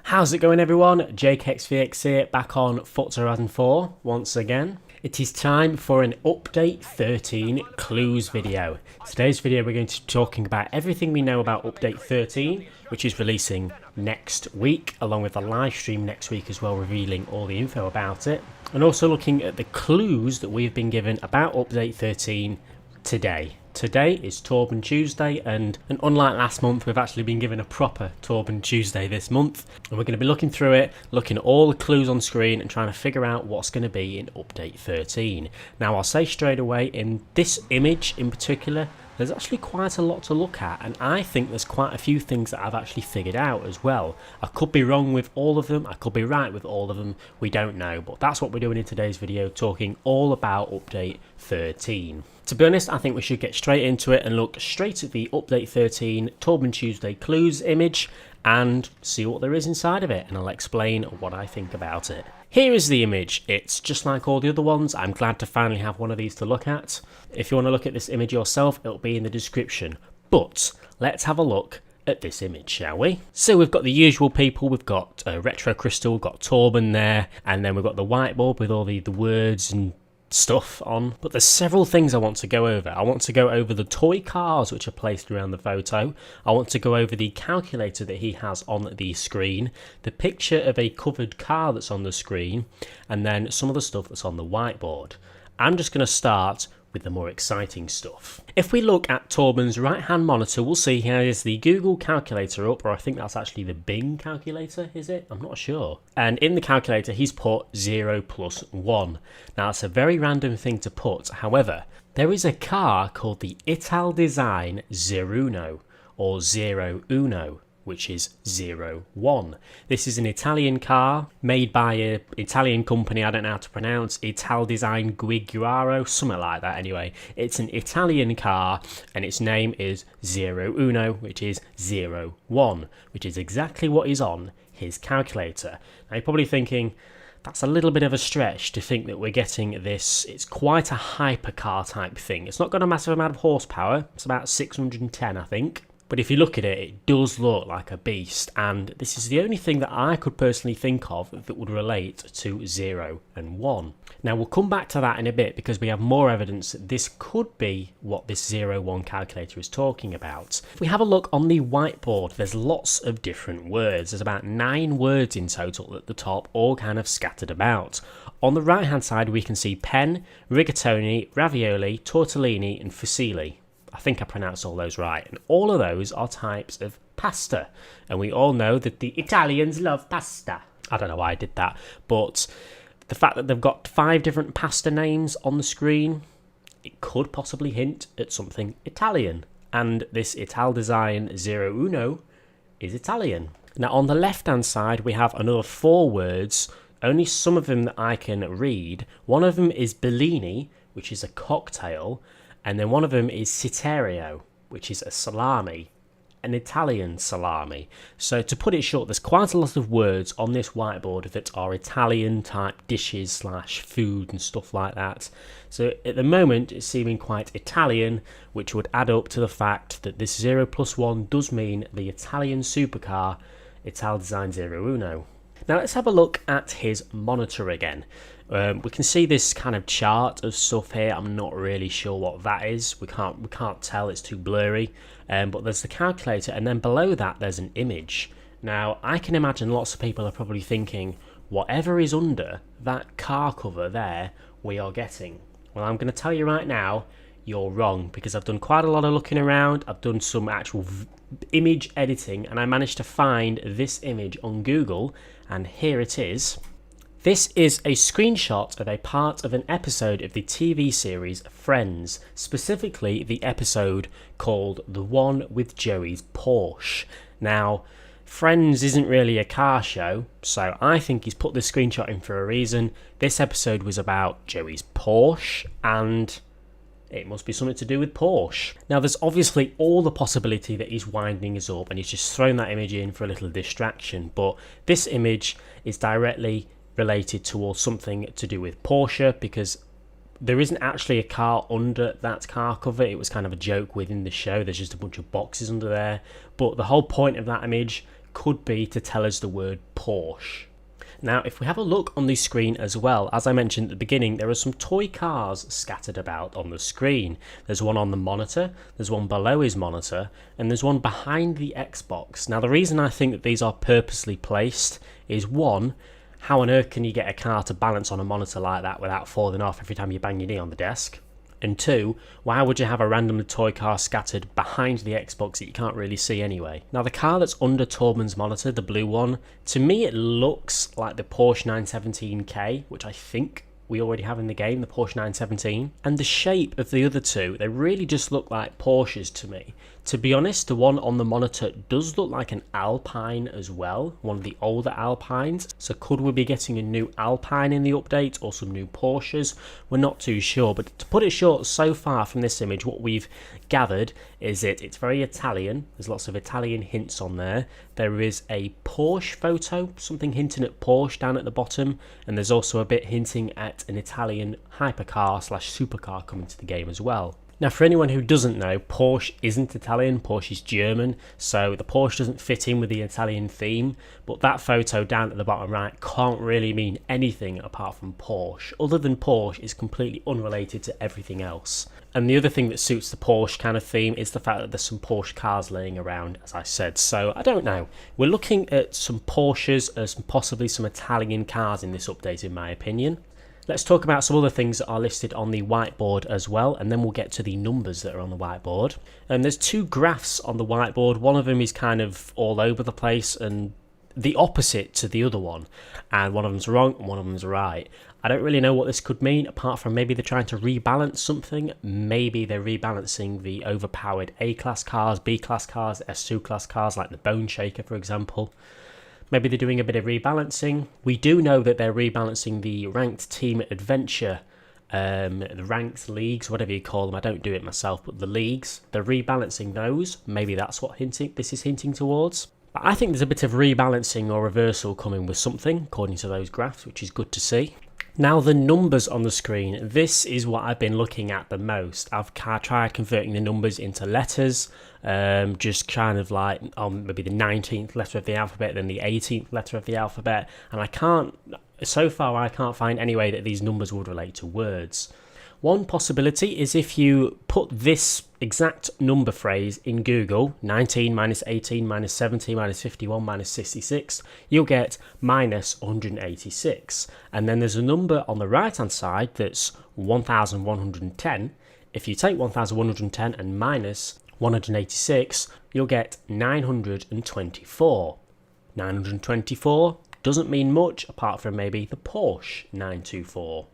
How's it going, everyone? JakeXVX here, back on Forza Horizon 4 once again. It is time for an Update 13 clues video. Today's video we're going to be talking about everything we know about Update 13, which is releasing next week, along with a live stream next week as well, revealing all the info about it. And also looking at the clues that we've been given about Update 13 today. Today is Torben Tuesday, and unlike last month, we've actually been given a proper Torben Tuesday this month, and we're going to be looking through it, looking at all the clues on screen and trying to figure out what's going to be in Update 13. Now, I'll say straight away, in this image in particular, there's actually quite a lot to look at, and I think there's quite a few things that I've actually figured out as well. I could be wrong with all of them, I could be right with all of them, we don't know, but that's what we're doing in today's video, talking all about Update 13. To be honest, I think we should get straight into it and look straight at the Update 13 Torben Tuesday clues image and see what there is inside of it, and I'll explain what I think about it. Here is the image. It's just like all the other ones. I'm glad to finally have one of these to look at. If you want to look at this image yourself, it'll be in the description. But let's have a look at this image, shall we? So we've got the usual people. We've got Retro Crystal, we've got Torben there, and then we've got the whiteboard with all the words and stuff on, but there's several things I want to go over. I want to go over the toy cars which are placed around the photo. I want to go over the calculator that he has on the screen, the picture of a covered car that's on the screen, and then some of the stuff that's on the whiteboard. I'm just going to start with the more exciting stuff. If we look at Torben's right hand monitor, we'll see he has the Google calculator up, or I think that's actually the Bing calculator, is it? I'm not sure. And in the calculator he's put 0 plus 1. Now that's a very random thing to put, however, there is a car called the Ital Design Zeruno, or Zero Uno, which is 01. This is an Italian car made by an Italian company, I don't know how to pronounce, Ital Design Guiguaro, something like that anyway. It's an Italian car and its name is 01, which is 01, which is exactly what is on his calculator. Now you're probably thinking, that's a little bit of a stretch to think that we're getting this. It's quite a hypercar type thing. It's not got a massive amount of horsepower, it's about 610 I think. But if you look at it, it does look like a beast, and this is the only thing that I could personally think of that would relate to 0 and 1. Now we'll come back to that in a bit because we have more evidence that this could be what this 01 calculator is talking about. If we have a look on the whiteboard, there's lots of different words. There's about 9 words in total at the top, all kind of scattered about. On the right hand side we can see pen, rigatoni, ravioli, tortellini and fusilli. I think I pronounced all those right, and all of those are types of pasta, and we all know that the Italians love pasta. I don't know why I did that, but the fact that they've got 5 different pasta names on the screen, it could possibly hint at something Italian, and this Ital Design 01 is Italian. Now on the left hand side we have another 4 words, only some of them that I can read. One of them is Bellini, which is a cocktail, and then one of them is Citerio, which is a salami, an Italian salami. So to put it short, there's quite a lot of words on this whiteboard that are Italian type dishes slash food and stuff like that. So at the moment it's seeming quite Italian, which would add up to the fact that this 0 plus 1 does mean the Italian supercar Ital Design 01. Now let's have a look at his monitor again. We can see this kind of chart of stuff here. I'm not really sure what that is. We can't tell, it's too blurry. But there's the calculator, and then below that there's an image. Now I can imagine lots of people are probably thinking, whatever is under that car cover there, we are getting. Well, I'm going to tell you right now, you're wrong, because I've done quite a lot of looking around. I've done some actual image editing, and I managed to find this image on Google, and here it is. This is a screenshot of a part of an episode of the TV series Friends, specifically the episode called The One with Joey's Porsche. Now, Friends isn't really a car show, so I think he's put this screenshot in for a reason. This episode was about Joey's Porsche, and it must be something to do with Porsche. Now, there's obviously all the possibility that he's winding us up and he's just thrown that image in for a little distraction, but this image is directly related towards something to do with Porsche, because there isn't actually a car under that car cover. It was kind of a joke within the show. There's just a bunch of boxes under there. But the whole point of that image could be to tell us the word Porsche. Now, if we have a look on the screen as well, as I mentioned at the beginning, there are some toy cars scattered about on the screen. There's one on the monitor, there's one below his monitor, and there's one behind the Xbox. Now, the reason I think that these are purposely placed is, one, how on earth can you get a car to balance on a monitor like that without falling off every time you bang your knee on the desk? And two, why would you have a random toy car scattered behind the Xbox that you can't really see anyway? Now, the car that's under Torben's monitor, the blue one, to me it looks like the Porsche 917K, which I think we already have in the game, the Porsche 917. And the shape of the other two, they really just look like Porsches to me. To be honest, the one on the monitor does look like an Alpine as well, one of the older Alpines. So could we be getting a new Alpine in the update or some new Porsches? We're not too sure, but to put it short, so far from this image, what we've gathered is it's very Italian. There's lots of Italian hints on there. There is a Porsche photo, something hinting at Porsche down at the bottom, and there's also a bit hinting at an Italian hypercar / supercar coming to the game as well. Now, for anyone who doesn't know, Porsche isn't Italian, Porsche is German, so the Porsche doesn't fit in with the Italian theme, but that photo down at the bottom right can't really mean anything apart from Porsche. Other than Porsche, it's completely unrelated to everything else. And the other thing that suits the Porsche kind of theme is the fact that there's some Porsche cars laying around, as I said. So, I don't know. We're looking at some Porsches as possibly some Italian cars in this update, in my opinion. Let's talk about some other things that are listed on the whiteboard as well, and then we'll get to the numbers that are on the whiteboard. And there's two graphs on the whiteboard. One of them is kind of all over the place and the opposite to the other one. And one of them's wrong and one of them's right. I don't really know what this could mean, apart from maybe they're trying to rebalance something. Maybe they're rebalancing the overpowered A-class cars, B-class cars, S2 class cars, like the Bone Shaker, for example. Maybe they're doing a bit of rebalancing. We do know that they're rebalancing the ranked team adventure, the ranked leagues, whatever you call them. I don't do it myself, but the leagues, they're rebalancing those. Maybe that's what this is hinting towards. But I think there's a bit of rebalancing or reversal coming with something, according to those graphs, which is good to see. Now, the numbers on the screen, this is what I've been looking at the most. I've tried converting the numbers into letters, just kind of like maybe the 19th letter of the alphabet, then the 18th letter of the alphabet, and so far I can't find any way that these numbers would relate to words. One possibility is if you put this exact number phrase in Google, 19 minus 18 minus 70 minus 51 minus 66, you'll get minus 186. And then there's a number on the right hand side that's 1110. If you take 1110 and minus 186, you'll get 924. 924 doesn't mean much apart from maybe the Porsche 924.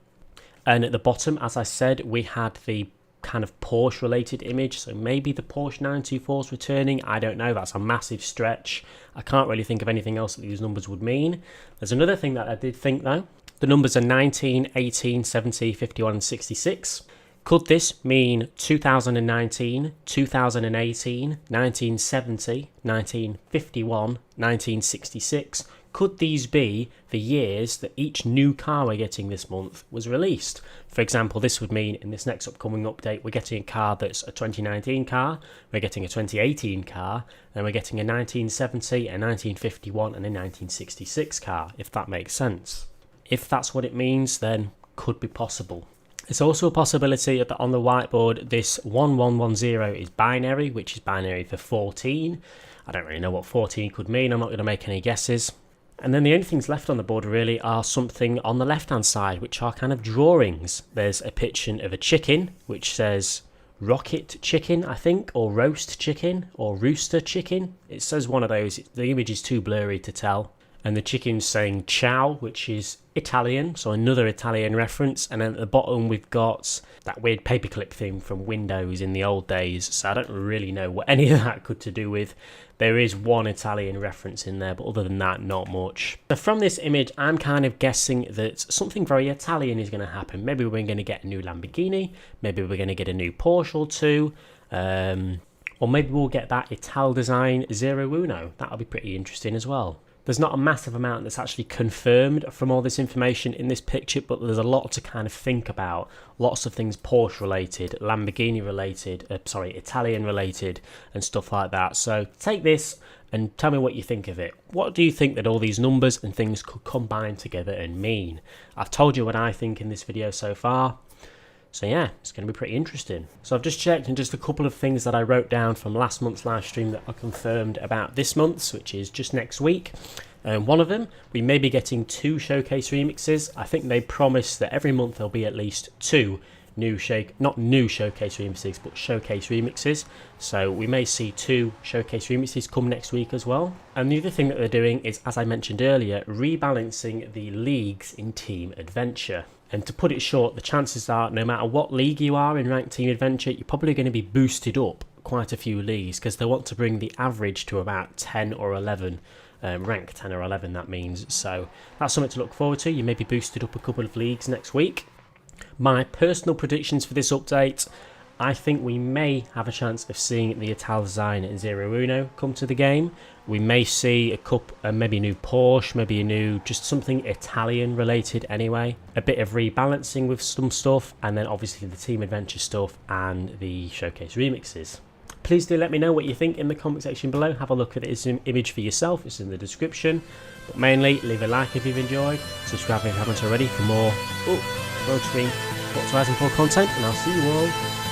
And at the bottom, as I said, we had the kind of Porsche related image, so maybe the Porsche 924 is returning. I don't know, that's a massive stretch. I can't really think of anything else that these numbers would mean. There's another thing that I did think though. The numbers are 19, 18, 70, 51 and 66. Could this mean 2019, 2018, 1970, 1951, 1966? Could these be the years that each new car we're getting this month was released? For example, this would mean in this next upcoming update, we're getting a car that's a 2019 car, we're getting a 2018 car, and we're getting a 1970, a 1951, and a 1966 car, if that makes sense. If that's what it means, then could be possible. It's also a possibility that on the whiteboard, this 1110 is binary, which is binary for 14. I don't really know what 14 could mean. I'm not going to make any guesses. And then the only things left on the board really are something on the left-hand side, which are kind of drawings. There's a picture of a chicken, which says rocket chicken, I think, or roast chicken, or rooster chicken. It says one of those. The image is too blurry to tell. And the chicken's saying ciao, which is Italian, so another Italian reference. And then at the bottom we've got that weird paperclip thing from Windows in the old days. So I don't really know what any of that could to do with. There is one Italian reference in there, but other than that, not much. So from this image, I'm kind of guessing that something very Italian is going to happen. Maybe we're going to get a new Lamborghini. Maybe we're going to get a new Porsche or two. Or maybe we'll get that Ital design Zero Uno. That'll be pretty interesting as well. There's not a massive amount that's actually confirmed from all this information in this picture, but there's a lot to kind of think about. Lots of things Porsche related, Lamborghini related, Italian related and stuff like that. So take this and tell me what you think of it. What do you think that all these numbers and things could combine together and mean? I've told you what I think in this video so far. So yeah, it's going to be pretty interesting. So I've just checked, and just a couple of things that I wrote down from last month's live stream that are confirmed about this month's, which is just next week. One of them, we may be getting 2 showcase remixes. I think they promised that every month there'll be at least 2 not new showcase remixes, but showcase remixes. So we may see 2 showcase remixes come next week as well. And the other thing that they're doing is, as I mentioned earlier, rebalancing the leagues in Team Adventure. And to put it short, the chances are no matter what league you are in ranked Team Adventure, you're probably going to be boosted up quite a few leagues, because they want to bring the average to about 10 or 11. Rank 10 or 11 that means. So that's something to look forward to. You may be boosted up a couple of leagues next week. My personal predictions for this update, I think we may have a chance of seeing the Italdesign 01 come to the game. We may see a couple, maybe a new Porsche, maybe a new, just something Italian related anyway. A bit of rebalancing with some stuff, and then obviously the Team Adventure stuff and the showcase remixes. Please do let me know what you think in the comment section below. Have a look at this image for yourself, it's in the description. But mainly, leave a like if you've enjoyed, subscribe if you haven't already for more Road Stream Forza Horizon 4 content, and I'll see you all